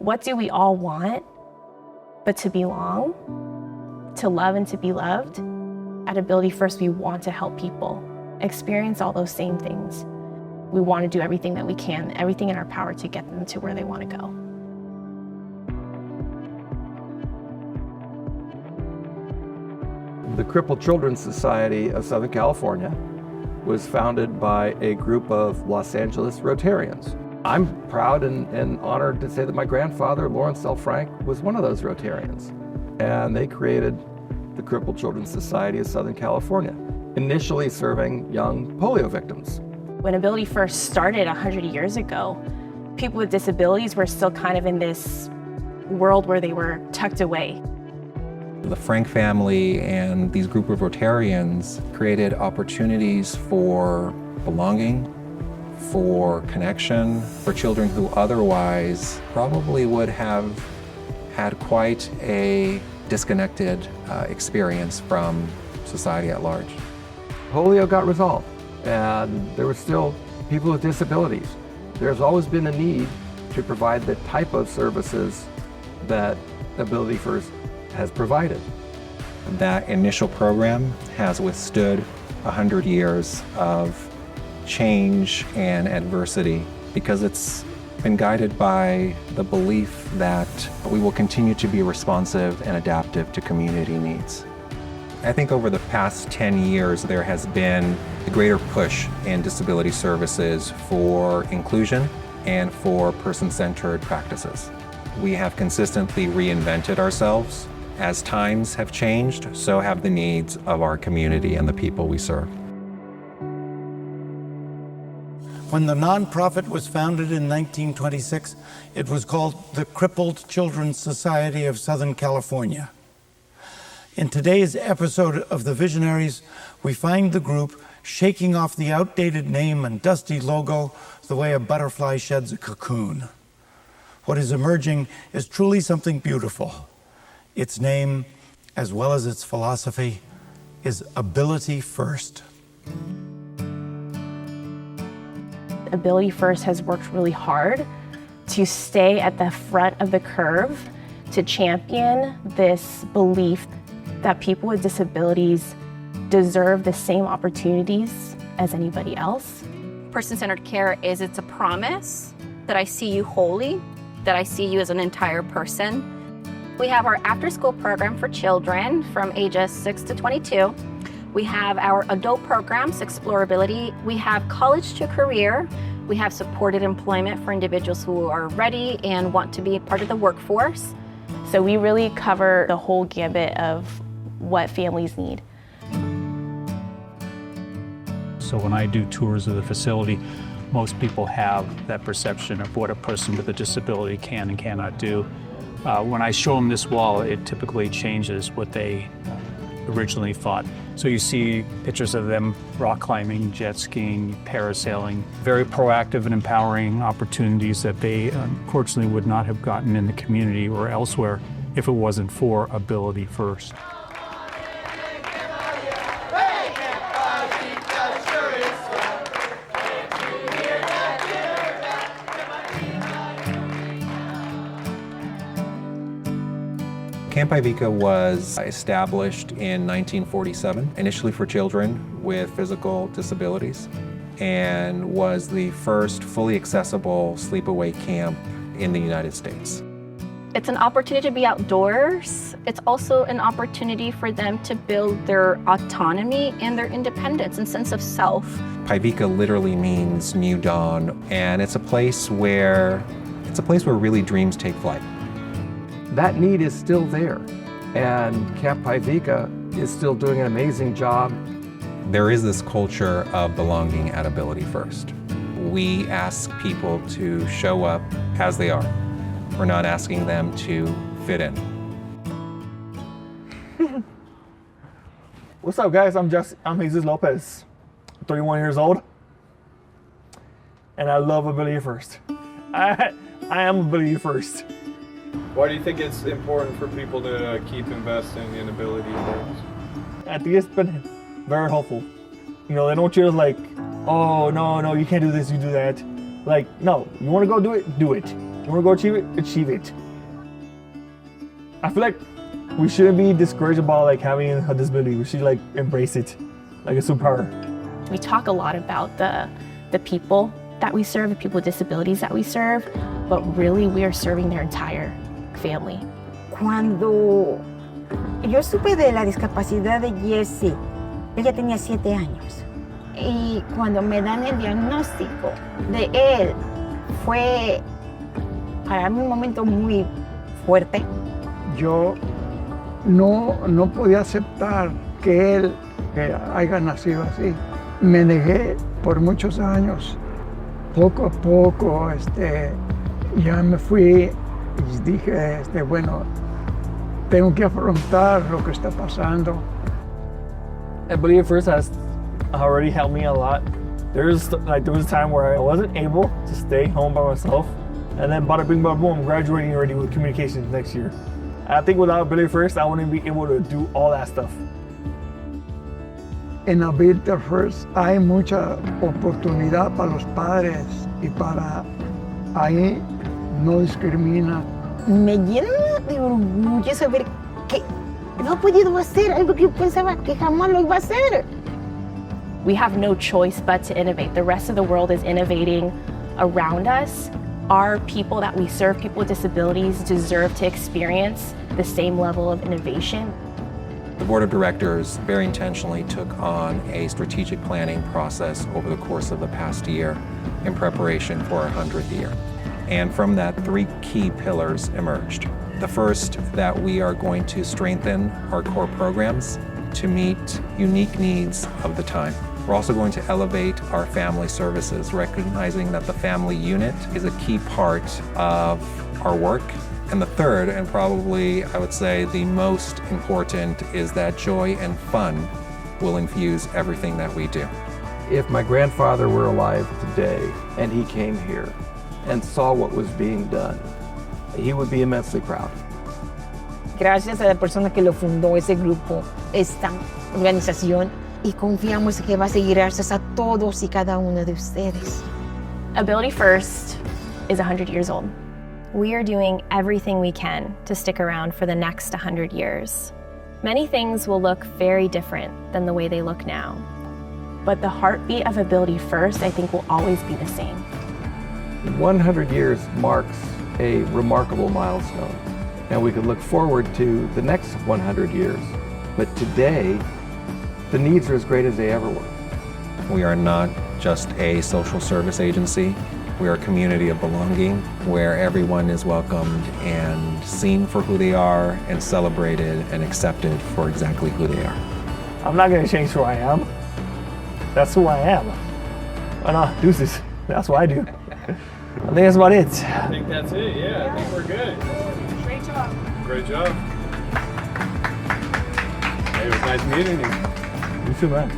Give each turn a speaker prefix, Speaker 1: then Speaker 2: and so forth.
Speaker 1: What do we all want but to belong, to love and to be loved? At AbilityFirst, we want to help people experience all those same things. We want to do everything that we can, everything in our power to get them to where they want to go.
Speaker 2: The Crippled Children's Society of Southern California was founded by a group of Los Angeles Rotarians. I'm proud and honored to say that my grandfather, Lawrence L. Frank, was one of those Rotarians. And they created the Crippled Children's Society of Southern California, initially serving young polio victims.
Speaker 1: When AbilityFirst started 100 years ago, people with disabilities were still kind of in this world where they were tucked away.
Speaker 3: The Frank family and these group of Rotarians created opportunities for belonging, for connection, for children who otherwise probably would have had quite a disconnected experience from society at large.
Speaker 2: Polio got resolved, and there were still people with disabilities. There's always been a need to provide the type of services that AbilityFirst has provided.
Speaker 3: That initial program has withstood 100 years of change and adversity because it's been guided by the belief that we will continue to be responsive and adaptive to community needs. I think over the past 10 years, there has been a greater push in disability services for inclusion and for person-centered practices. We have consistently reinvented ourselves. As times have changed, so have the needs of our community and the people we serve.
Speaker 4: When the nonprofit was founded in 1926, it was called the Crippled Children's Society of Southern California. In today's episode of The Visionaries, we find the group shaking off the outdated name and dusty logo the way a butterfly sheds a cocoon. What is emerging is truly something beautiful. Its name, as well as its philosophy, is AbilityFirst.
Speaker 1: AbilityFirst has worked really hard to stay at the front of the curve, to champion this belief that people with disabilities deserve the same opportunities as anybody else.
Speaker 5: Person-centered care it's a promise that I see you wholly, that I see you as an entire person. We have our after-school program for children from ages 6 to 22. We have our adult programs, Explorability. We have college to career. We have supported employment for individuals who are ready and want to be part of the workforce.
Speaker 1: So we really cover the whole gambit of what families need.
Speaker 6: So when I do tours of the facility, most people have that perception of what a person with a disability can and cannot do. When I show them this wall, it typically changes what they originally thought. So you see pictures of them rock climbing, jet skiing, parasailing, very proactive and empowering opportunities that they unfortunately would not have gotten in the community or elsewhere if it wasn't for AbilityFirst.
Speaker 3: Camp Ivica was established in 1947, initially for children with physical disabilities, and was the first fully accessible sleepaway camp in the United States.
Speaker 5: It's an opportunity to be outdoors. It's also an opportunity for them to build their autonomy and their independence and sense of self.
Speaker 3: Ivica literally means new dawn, and it's a place where really dreams take flight.
Speaker 2: That need is still there, and Camp Ivica is still doing an amazing job.
Speaker 3: There is this culture of belonging at AbilityFirst. We ask people to show up as they are. We're not asking them to fit in.
Speaker 7: What's up, guys? I'm Jesus Lopez, 31 years old, and I love AbilityFirst. I am AbilityFirst.
Speaker 8: Why do you think it's important for people to keep investing in AbilityFirst?
Speaker 7: I think it's been very helpful. You know, they don't treat us like, oh, no, you can't do this, you do that. Like, no, you want to go do it, do it. You want to go achieve it? Achieve it. I feel like we shouldn't be discouraged about like having a disability. We should like embrace it like a superpower.
Speaker 1: We talk a lot about the people that we serve, the people with disabilities that we serve, but really we are serving their entire family.
Speaker 9: Cuando yo supe de la discapacidad de Jessie, ella tenía 7 años. Y cuando me dan el diagnóstico de él, fue para mí un momento muy fuerte.
Speaker 10: Yo no podía aceptar que haya nacido así. Me negué por muchos años. Poco a poco ya me fui y dije, bueno, tengo que afrontar lo que está pasando.
Speaker 7: AbilityFirst has already helped me a lot. There was a time where I wasn't able to stay home by myself, and then bada bing bada boom, I'm graduating already with communications next year. I think without AbilityFirst, I wouldn't be able to do all that stuff.
Speaker 10: En AbilityFirst hay mucha oportunidad para los padres y para ahí no discrimina.
Speaker 9: Me llena de orgullo saber que no he podido hacer algo que pensaba que jamás lo iba a hacer.
Speaker 1: We have no choice but to innovate. The rest of the world is innovating around us. Our people that we serve, people with disabilities, deserve to experience the same level of innovation.
Speaker 3: The board of directors very intentionally took on a strategic planning process over the course of the past year in preparation for our 100th year. And from that, 3 key pillars emerged. The first, that we are going to strengthen our core programs to meet unique needs of the time. We're also going to elevate our family services, recognizing that the family unit is a key part of our work. And the third, and probably I would say the most important, is that joy and fun will infuse everything that we do.
Speaker 2: If my grandfather were alive today and he came here and saw what was being done, he would be immensely proud.
Speaker 9: Gracias a la persona que lo fundó, ese grupo, esta organización, y confiamos que va a seguir gracias a todos y cada uno de ustedes.
Speaker 1: AbilityFirst is 100 years old. We are doing everything we can to stick around for the next 100 years. Many things will look very different than the way they look now, but the heartbeat of AbilityFirst, I think, will always be the same.
Speaker 2: 100 years marks a remarkable milestone, and we could look forward to the next 100 years. But today, the needs are as great as they ever were.
Speaker 3: We are not just a social service agency. We are a community of belonging where everyone is welcomed and seen for who they are and celebrated and accepted for exactly who they are.
Speaker 7: I'm not going to change who I am. That's who I am. Why not? Deuces. That's what I do. I think that's about it.
Speaker 8: I think that's it. Yeah, I think we're good.
Speaker 9: Great job.
Speaker 8: Great job. Hey, it was nice meeting you.
Speaker 7: You too, man.